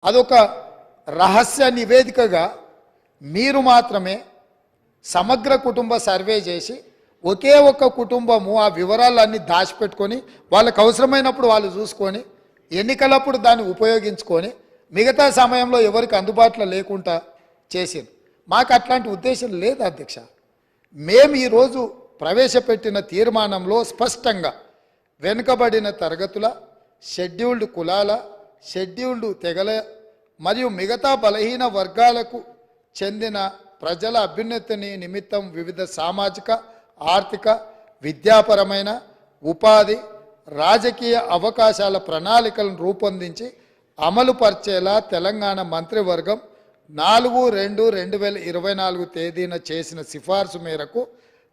అదొక రహస్య నివేదికగా మీరు మాత్రమే సమగ్ర కుటుంబ సర్వే చేసి ఒకే ఒక్క కుటుంబము ఆ వివరాలన్నీ దాచిపెట్టుకొని వాళ్ళకు అవసరమైనప్పుడు వాళ్ళు చూసుకొని ఎన్నికలప్పుడు దాన్ని ఉపయోగించుకొని మిగతా సమయంలో ఎవరికి అందుబాటులో లేకుండా చేసింది. మాకు అట్లాంటి ఉద్దేశం లేదు అధ్యక్ష. మేము ఈరోజు ప్రవేశపెట్టిన తీర్మానంలో స్పష్టంగా వెనుకబడిన తరగతుల, షెడ్యూల్డ్ కులాల, షెడ్యూల్డ్ తెగల మరియు మిగతా బలహీన వర్గాలకు చెందిన ప్రజల అభ్యున్నతిని నిమిత్తం వివిధ సామాజిక, ఆర్థిక, విద్యాపరమైన, ఉపాధి, రాజకీయ అవకాశాల ప్రణాళికలను రూపొందించి అమలు పరిచేలా తెలంగాణ మంత్రివర్గం 4/2/2024 తేదీన చేసిన సిఫార్సు మేరకు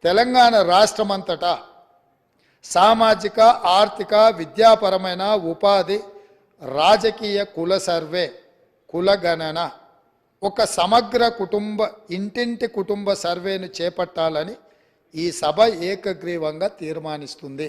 తెలంగాణ రాష్ట్రమంతటా సామాజిక, ఆర్థిక, విద్యాపరమైన, ఉపాధి, రాజకీయ కుల సర్వే, కులగణన, ఒక సమగ్ర ఇంటింటి కుటుంబ సర్వేను చేపట్టాలని ఈ సభ ఏకగ్రీవంగా తీర్మానిస్తుంది.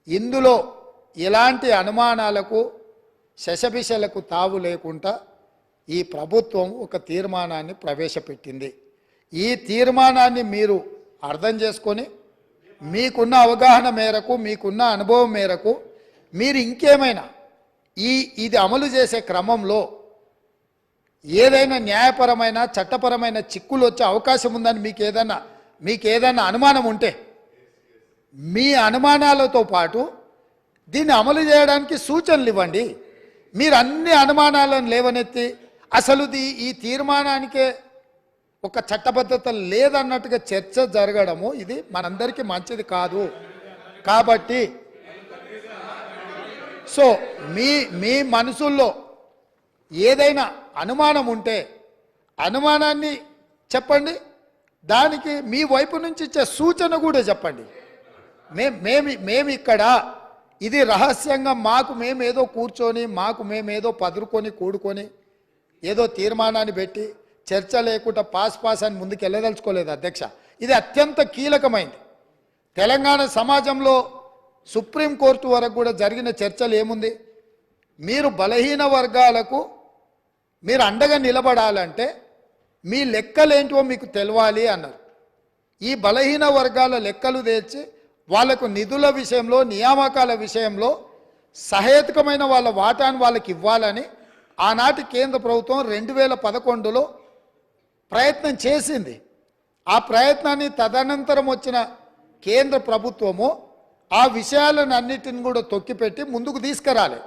ఇందులో ఎలాంటి అనుమానాలకు, శశబిషలకు తావు లేకుండా ఈ ప్రభుత్వం ఒక తీర్మానాన్ని ప్రవేశపెట్టింది. ఈ తీర్మానాన్ని మీరు అర్థం చేసుకొని మీకున్న అవగాహన మేరకు, మీకున్న అనుభవం మేరకు మీరు ఇంకేమైనా ఇది అమలు చేసే క్రమంలో ఏదైనా న్యాయపరమైన, చట్టపరమైన చిక్కులు వచ్చే అవకాశం ఉందని మీకు ఏదైనా అనుమానం ఉంటే మీ అనుమానాలతో పాటు దీన్ని అమలు చేయడానికి సూచనలు ఇవ్వండి. మీరు అన్ని అనుమానాలను లేవనెత్తి అసలు ఈ తీర్మానానికే ఒక చట్టబద్ధత లేదన్నట్టుగా చర్చ జరగడము ఇది మనందరికీ మంచిది కాదు. కాబట్టి సో మీ మనసుల్లో ఏదైనా అనుమానం ఉంటే అనుమానాన్ని చెప్పండి, దానికి మీ వైపు నుంచి ఇచ్చే సూచన కూడా చెప్పండి. మేము ఇక్కడ ఇది రహస్యంగా మేమేదో కూర్చొని మేమేదో పదురుకొని కూడుకొని ఏదో తీర్మానాన్ని పెట్టి చర్చ లేకుండా పాస్ అని ముందుకు వెళ్ళదలుచుకోలేదు అధ్యక్ష. ఇది అత్యంత కీలకమైంది. తెలంగాణ సమాజంలో సుప్రీంకోర్టు వరకు కూడా జరిగిన చర్చలు ఏముంది, మీరు బలహీన వర్గాలకు మీరు అండగా నిలబడాలంటే మీ లెక్కలేంటివో మీకు తెలవాలి అన్నారు. ఈ బలహీన వర్గాల లెక్కలు తెచ్చి వాళ్లకు నిధుల విషయంలో, నియామకాల విషయంలో సహేతుకమైన వాళ్ళ వాటాను వాళ్ళకి ఇవ్వాలని ఆనాటి కేంద్ర ప్రభుత్వం 2011లో ప్రయత్నం చేసింది. ఆ ప్రయత్నాన్ని తదనంతరం వచ్చిన కేంద్ర ప్రభుత్వము ఆ విషయాలను అన్నిటిని కూడా తొక్కిపెట్టి ముందుకు తీసుకురాలి.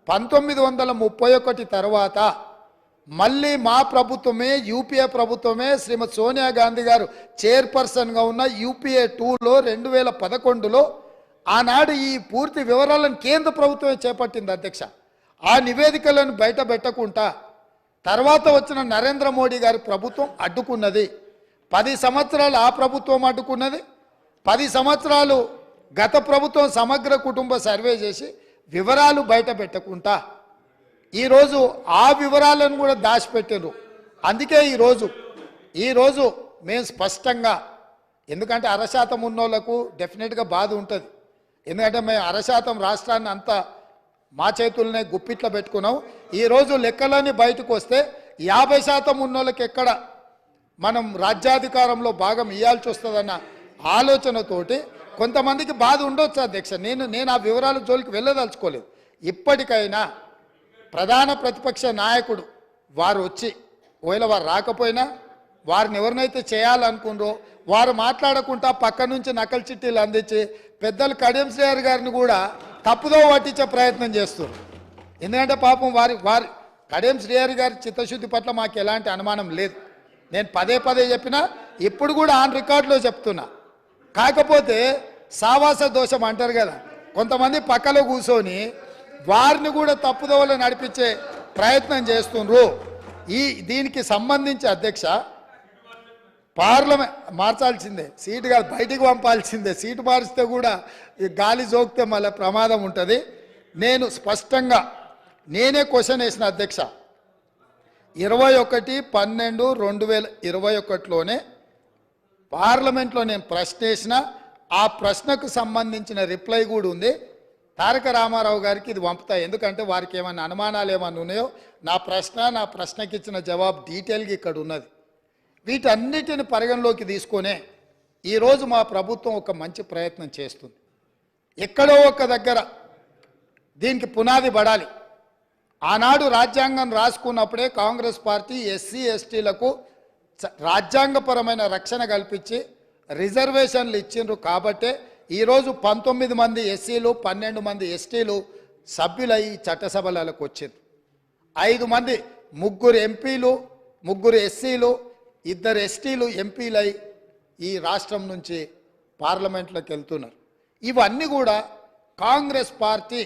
1931 తర్వాత మళ్ళీ మా ప్రభుత్వమే, యూపీఏ ప్రభుత్వమే, శ్రీమతి సోనియా గాంధీ గారు చైర్పర్సన్గా ఉన్న యూపీఏ 2లో 2011లో ఆనాడు ఈ పూర్తి వివరాలను కేంద్ర ప్రభుత్వమే చేపట్టింది అధ్యక్ష. ఆ నివేదికలను బయట పెట్టకుండా తర్వాత వచ్చిన నరేంద్ర మోడీ గారి ప్రభుత్వం అడ్డుకున్నది. 10 సంవత్సరాలు ఆ ప్రభుత్వం అడ్డుకున్నది. 10 సంవత్సరాలు గత ప్రభుత్వం సమగ్ర కుటుంబ సర్వే చేసి వివరాలు బయట పెట్టకుండా ఈరోజు ఆ వివరాలను కూడా దాచిపెట్టారు. అందుకే ఈరోజు మేము స్పష్టంగా, ఎందుకంటే 1% ఉన్నోళ్లకు డెఫినెట్గా బాధ ఉంటుంది. ఎందుకంటే మేము 1% రాష్ట్రాన్ని అంతా మా చేతులనే గుప్పిట్లో పెట్టుకున్నాం. ఈరోజు లెక్కలన్నీ బయటకు వస్తే 50% ఉన్నోళ్ళకి ఎక్కడ మనం రాజ్యాధికారంలో భాగం ఇవ్వాల్సి వస్తుందన్న ఆలోచనతోటి కొంతమందికి బాధ ఉండొచ్చు అధ్యక్ష. నేను ఆ వివరాల జోలికి వెళ్ళదలుచుకోలేదు. ఇప్పటికైనా ప్రధాన ప్రతిపక్ష నాయకుడు వారు వచ్చి, ఒకవేళ వారు రాకపోయినా వారిని ఎవరినైతే చేయాలనుకున్నారో వారు మాట్లాడకుండా పక్క నుంచి నకలు చిట్టీలు అందించి పెద్దలు కడియం శ్రీహరి గారిని కూడా తప్పుదో పట్టించే ప్రయత్నం చేస్తారు. ఎందుకంటే పాపం వారి కడియం శ్రీహరి గారి చిత్తశుద్ధి పట్ల మాకు ఎలాంటి అనుమానం లేదు. నేను పదే చెప్పినా, ఇప్పుడు కూడా ఆన్ రికార్డులో చెప్తున్నా. కాకపోతే సావాస దోషం అంటారు కదా, కొంతమంది పక్కలో కూర్చొని వారిని కూడా తప్పుదోవలో నడిపించే ప్రయత్నం చేస్తున్నారు. దీనికి సంబంధించి అధ్యక్ష పార్లమెంట్ మార్చాల్సిందే, సీటు కాదు బయటికి పంపాల్సిందే. సీటు మారిస్తే కూడా గాలి జోకితే మళ్ళీ ప్రమాదం ఉంటుంది. నేను స్పష్టంగా నేనే క్వశ్చన్ వేసిన అధ్యక్ష. 21/12/2021లోనే పార్లమెంట్లో నేను ప్రశ్న వేసిన, ఆ ప్రశ్నకు సంబంధించిన రిప్లై కూడా ఉంది. తారక రామారావు గారికి ఇది పంపుతా. ఎందుకంటే వారికి ఏమైనా అనుమానాలు ఏమైనా ఉన్నాయో నా ప్రశ్నకి ఇచ్చిన జవాబు డీటెయిల్గా ఇక్కడ ఉన్నది. వీటన్నిటిని పరిగణలోకి తీసుకొనే ఈరోజు మా ప్రభుత్వం ఒక మంచి ప్రయత్నం చేస్తుంది. ఎక్కడో ఒక దగ్గర దీనికి పునాది పడాలి. ఆనాడు రాజ్యాంగం రాసుకున్నప్పుడే కాంగ్రెస్ పార్టీ ఎస్సీ ఎస్టీలకు రాజ్యాంగపరమైన రక్షణ కల్పించి రిజర్వేషన్లు ఇచ్చిండ్రు. కాబట్టే ఈరోజు 19 మంది ఎస్సీలు 12 మంది ఎస్టీలు సభ్యులై చట్టసభలకు వచ్చారు. 5 మంది 3 ఎంపీలు 3 ఎస్సీలు 2 ఎస్టీలు ఎంపీలై ఈ రాష్ట్రం నుంచి పార్లమెంట్లోకి వెళ్తున్నారు. ఇవన్నీ కూడా కాంగ్రెస్ పార్టీ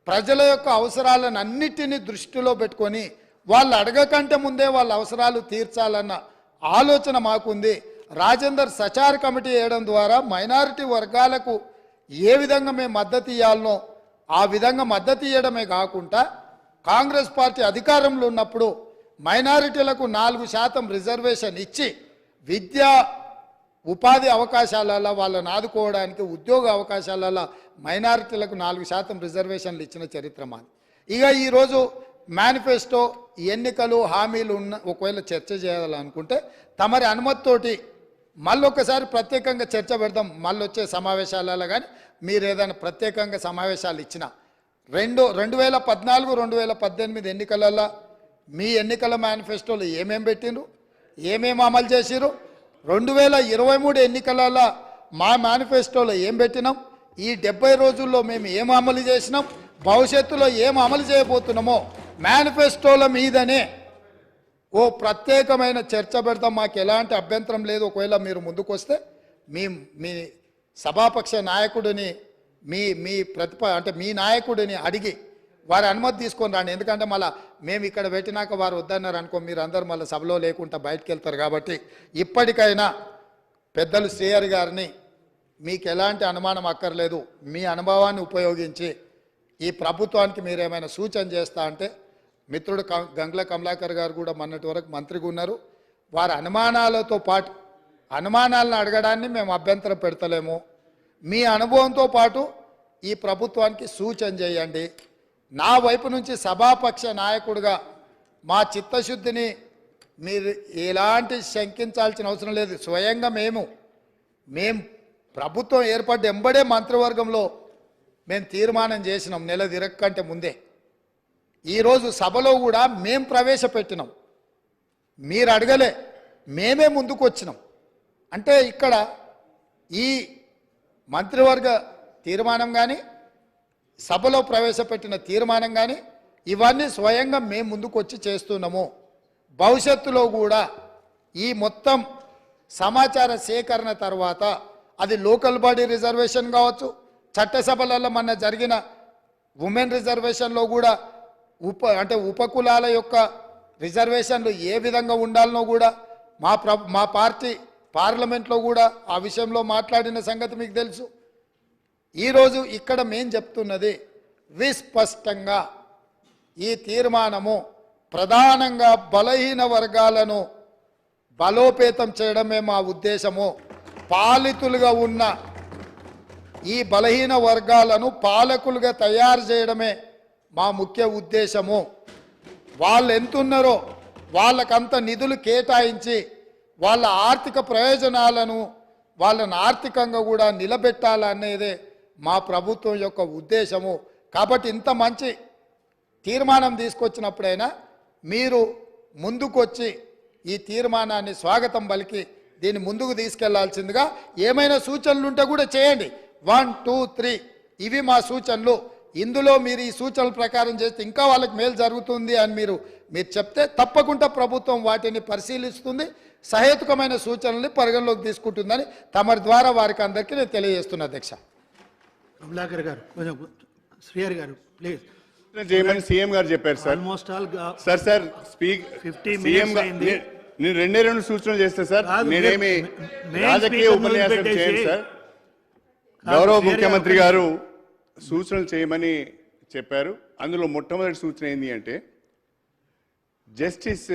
ప్రజల యొక్క అవసరాలను అన్నిటినీ దృష్టిలో పెట్టుకొని వాళ్ళు అడగకంటే ముందే వాళ్ళ అవసరాలు తీర్చాలన్న ఆలోచన మాకుంది. రాజేందర్ సచార్ కమిటీ వేయడం ద్వారా మైనారిటీ వర్గాలకు ఏ విధంగా మేము మద్దతు ఇవ్వాలనో ఆ విధంగా మద్దతు ఇవ్వడమే కాకుండా కాంగ్రెస్ పార్టీ అధికారంలో ఉన్నప్పుడు మైనారిటీలకు 4% రిజర్వేషన్ ఇచ్చి విద్యా ఉపాధి అవకాశాలలో వాళ్ళని ఆదుకోవడానికి ఉద్యోగ అవకాశాలలో మైనారిటీలకు 4% రిజర్వేషన్లు ఇచ్చిన చరిత్ర మాది. ఇక ఈరోజు మేనిఫెస్టో ఎన్నికలు హామీలు ఉన్న ఒకవేళ చర్చ చేయాలనుకుంటే తమరి అనుమతితోటి మళ్ళొకసారి ప్రత్యేకంగా చర్చ పెడదాం. మళ్ళీ వచ్చే సమావేశాలలో కానీ మీరు ఏదైనా ప్రత్యేకంగా సమావేశాలు ఇచ్చిన 2014 2018 ఎన్నికలలో మీ ఎన్నికల మేనిఫెస్టోలు ఏమేమి పెట్టిండ్రు, ఏమేమి అమలు చేసిరు, 2023 ఎన్నికలలో మా మేనిఫెస్టోలో ఏం పెట్టినాం, ఈ 70 రోజుల్లో మేము ఏం అమలు చేసినాం, భవిష్యత్తులో ఏం అమలు చేయబోతున్నామో మేనిఫెస్టోల మీదనే ఓ ప్రత్యేకమైన చర్చ పెడతాం. మాకు ఎలాంటి అభ్యంతరం లేదు. ఒకవేళ మీరు ముందుకు వస్తే మీ సభాపక్ష నాయకుడిని మీ నాయకుడిని అడిగి వారి అనుమతి తీసుకొని రండి. ఎందుకంటే మళ్ళీ మేము ఇక్కడ పెట్టినాక వారు వద్దన్నారు అనుకో మీరు అందరూ మళ్ళీ సభలో లేకుండా బయటకు వెళ్తారు. కాబట్టి ఇప్పటికైనా పెద్దలు శ్రీహరి గారిని మీకు ఎలాంటి అనుమానం అక్కర్లేదు, మీ అనుభవాన్ని ఉపయోగించి ఈ ప్రభుత్వానికి మీరు ఏమైనా సూచన చేస్తా అంటే మిత్రుడు గంగుల కమలాకర్ గారు కూడా మొన్నటి వరకు మంత్రిగా ఉన్నారు. వారి అనుమానాలతో పాటు అనుమానాలను అడగడాన్ని మేము అభ్యంతరం పెడతలేము. మీ అనుభవంతో పాటు ఈ ప్రభుత్వానికి సూచన చేయండి. నా వైపు నుంచి సభాపక్ష నాయకుడిగా మా చిత్తశుద్ధిని మీరు ఎలాంటి శంకించాల్సిన అవసరం లేదు. స్వయంగా మేము ప్రభుత్వం ఏర్పడ్డ ఎంబడే మంత్రివర్గంలో మేము తీర్మానం చేసినాం నెల తిరగకంటే ముందే. ఈరోజు సభలో కూడా మేము ప్రవేశపెట్టినాం, మీరు అడగలే, మేమే ముందుకు వచ్చినాం. అంటే ఇక్కడ ఈ మంత్రివర్గ తీర్మానం కానీ సభలో ప్రవేశపెట్టిన తీర్మానం కానీ ఇవన్నీ స్వయంగా మేము ముందుకు వచ్చి చేస్తున్నాము. భవిష్యత్తులో కూడా ఈ మొత్తం సమాచార సేకరణ తర్వాత అది లోకల్ బాడీ రిజర్వేషన్ కావచ్చు, చట్టసభలలో మన జరిగిన ఉమెన్ రిజర్వేషన్లో కూడా ఉపకులాల యొక్క రిజర్వేషన్లు ఏ విధంగా ఉండాలనో కూడా మా పార్టీ పార్లమెంట్లో కూడా ఆ విషయంలో మాట్లాడిన సంగతి మీకు తెలుసు. ఈరోజు ఇక్కడ మేం చెప్తున్నది విస్పష్టంగా ఈ తీర్మానము ప్రధానంగా బలహీన వర్గాలను బలోపేతం చేయడమే మా ఉద్దేశము. పాలితులుగా ఉన్న ఈ బలహీన వర్గాలను పాలకులుగా తయారు చేయడమే మా ముఖ్య ఉద్దేశము. వాళ్ళు ఎంతున్నారో వాళ్ళకంత నిధులు కేటాయించి వాళ్ళ ఆర్థిక ప్రయోజనాలను వాళ్ళని ఆర్థికంగా కూడా నిలబెట్టాలనేదే మా ప్రభుత్వం యొక్క ఉద్దేశము. కాబట్టి ఇంత మంచి తీర్మానం తీసుకొచ్చినప్పుడైనా మీరు ముందుకొచ్చి ఈ తీర్మానాన్ని స్వాగతం పలికి దీన్ని ముందుకు తీసుకెళ్లాల్సిందిగా ఏమైనా సూచనలు ఉంటే కూడా చేయండి. 1, 2, 3 ఇవి మా సూచనలు. ఇందులో మీరు ఈ సూచనల ప్రకారం చేస్తే ఇంకా వాళ్ళకి మేలు జరుగుతుంది అని మీరు చెప్తే తప్పకుండా ప్రభుత్వం వాటిని పరిశీలిస్తుంది, సహేతుకమైన సూచనల్ని పరిగణలోకి తీసుకుంటుందని తమరి ద్వారా వారికి అందరికీ నేను తెలియజేస్తున్నా. అధ్యక్ష కమలాకర్ గారు, కొంచెం శ్రీహరి గారు ప్లీజ్. చేయమని సీఎం గారు చెప్పారు sir. Almost all sir speak 50 CM అయింది. నేను 2 సూచనలు చేస్తా సార్. నేనేమి రాజకీయ ఉపన్యాసం చేయను సార్. గౌరవ ముఖ్యమంత్రి గారు సూచనలు చేయమని చెప్పారు. అందులో మొట్టమొదటి సూచన ఏంటి అంటే జస్టిస్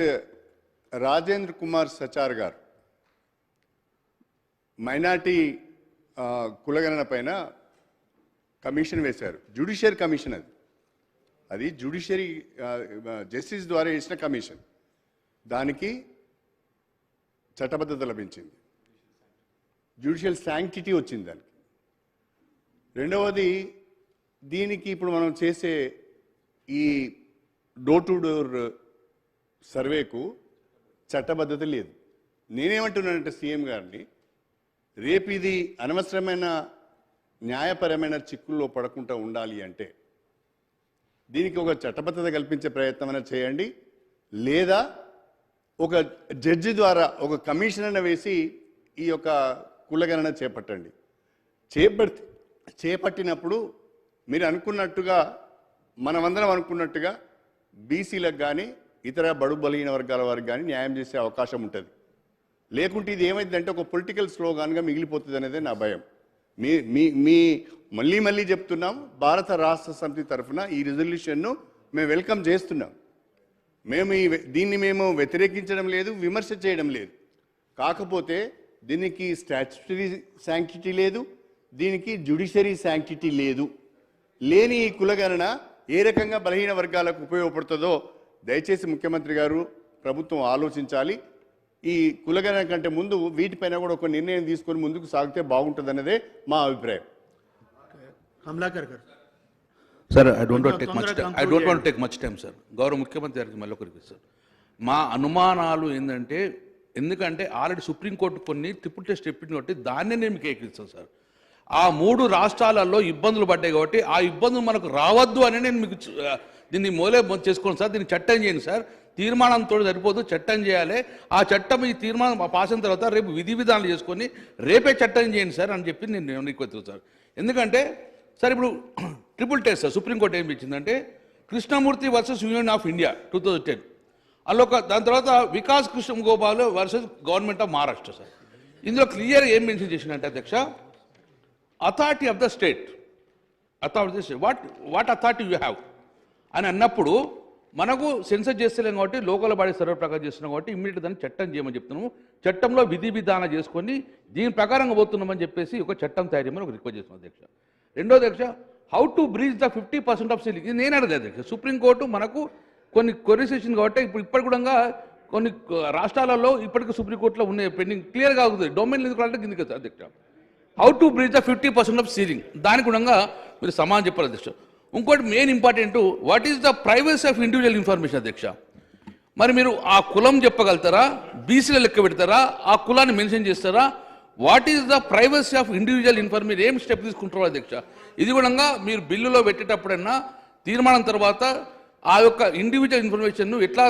రాజేంద్ర కుమార్ సచార్ గారు మైనార్టీ కులగణన పైన కమిషన్ వేశారు, జ్యుడిషియరీ కమిషన్ అది జ్యుడిషియరీ జస్టిస్ ద్వారా వేసిన కమిషన్. దానికి చట్టబద్ధత లభించింది, జ్యుడిషియల్ శాంక్టిటీ వచ్చింది దానికి. రెండవది, దీనికి ఇప్పుడు మనం చేసే ఈ డోర్ టు డోర్ సర్వేకు చట్టబద్ధత లేదు. నేనేమంటున్నానంటే సీఎం గారిని, రేపు ఇది అనవసరమైన న్యాయపరమైన చిక్కుల్లో పడకుండా ఉండాలి అంటే దీనికి ఒక చట్టబద్ధత కల్పించే ప్రయత్నం అయినా చేయండి, లేదా ఒక జడ్జి ద్వారా ఒక కమిషనర్ వేసి ఈ యొక్క కులగణన చేపట్టండి. చేపట్టినప్పుడు మీరు అనుకున్నట్టుగా, మనమందరం అనుకున్నట్టుగా బీసీలకు కానీ ఇతర బడుగు బలహీన వర్గాల వారికి కానీ న్యాయం చేసే అవకాశం ఉంటుంది. లేకుంటే ఇది ఏమైందంటే ఒక పొలిటికల్ స్లోగాన్గా మిగిలిపోతుంది అనేది నా భయం. మీ మళ్ళీ చెప్తున్నాం, భారత రాష్ట్ర సమితి తరఫున ఈ రిజల్యూషన్ను మేము వెల్కమ్ చేస్తున్నాం. దీన్ని మేము వ్యతిరేకించడం లేదు, విమర్శ చేయడం లేదు. కాకపోతే దీనికి స్టాట్యుటరీ శాంక్టిటీ లేదు, దీనికి జ్యుడిషియరీ శాంక్టిటీ లేదు. లేని ఈ కులగణన ఏ రకంగా బలహీన వర్గాలకు ఉపయోగపడుతుందో దయచేసి ముఖ్యమంత్రి గారు, ప్రభుత్వం ఆలోచించాలి. ఈ కులగణన కంటే ముందు వీటిపైన కూడా ఒక నిర్ణయం తీసుకొని ముందుకు సాగితే బాగుంటుందన్నదే మా అభిప్రాయం. కమలాకర్ గారు. Sir, I don't want to take much time, sir. గౌరవ ముఖ్యమంత్రి గారికి మళ్ళీ ఒకరికి సార్, మా అనుమానాలు ఏంటంటే, ఎందుకంటే ఆల్రెడీ సుప్రీంకోర్టు కొన్ని ట్రిపుల్ టెస్ట్ చెప్పింది కాబట్టి దాన్నే నేను మీకు ఏకిస్తాను సార్. ఆ 3 రాష్ట్రాలలో ఇబ్బందులు పడ్డాయి కాబట్టి ఆ ఇబ్బందులు మనకు రావద్దు అని నేను మీకు దీన్ని మూలే చేసుకోండి సార్. దీన్ని చట్టం చేయండి సార్. తీర్మానంతో సరిపోదు, చట్టం చేయాలి. ఆ చట్టం, ఈ తీర్మానం పాస్ అయిన తర్వాత రేపు విధి విధానాలు చేసుకొని రేపే చట్టం చేయండి సార్ అని చెప్పి నేను రిక్వెస్ట్ సార్. ఎందుకంటే సార్ ఇప్పుడు ట్రిపుల్ టెస్ట్ సార్, సుప్రీంకోర్టు ఏం ఇచ్చిందంటే Krishnamurthy versus union of India 2010, అందులో దాని తర్వాత Vikas Krishna Gopal versus government of Maharashtra sir. ఇందులో క్లియర్ ఏం మెన్షన్ చేసిందంటే అధ్యక్ష, authority of the state, what authority you have అని అన్నప్పుడు మనకు సెన్సర్ చేస్తలేం కాబట్టి లోకల్ బాడీ సర్వే ప్రకారం చేస్తున్నాం కాబట్టి ఇమ్మీడియట్ దాన్ని చట్టం చేయమని చెప్తున్నాము. చట్టంలో విధి విధానం చేసుకొని దీని ప్రకారంగా పోతున్నామని చెప్పేసి ఒక చట్టం తయారు చేయమని ఒక రిక్వెస్ట్ చేస్తున్నాం అధ్యక్ష. రెండో అధ్యక్ష, how to breach the 50% of ceiling, ఇది నేను అడగలేదు అధ్యక్ష. సుప్రీంకోర్టు మనకు కొన్ని సెషన్ కాబట్టి ఇప్పుడు కూడా కొన్ని రాష్ట్రాలలో ఇప్పటికీ సుప్రీంకోర్టులో ఉన్నాయి పెండింగ్, క్లియర్గా అవుతుంది. డొమైన్ ఎందుకు అంటే కిందకి అధ్యక్ష. How to breach the 50% of ceiling, దానికి కూడా మీరు సమాధానం చెప్పాలి అధ్యక్ష. ఇంకోటి main important, what is the privacy of individual information అధ్యక్ష. మరి మీరు ఆ కులం చెప్పగలుగుతారా, బీసీలో లెక్క పెడతారా, ఆ కులాన్ని మెన్షన్ చేస్తారా? What is the privacy of individual information, ఏం స్టెప్ తీసుకుంటారో అధ్యక్ష. ఇది కూడా మీరు బిల్లులో పెట్టేటప్పుడన్నా తీర్మానం తర్వాత ఆ యొక్క ఇండివిజువల్ ఇన్ఫర్మేషన్ ఎట్లా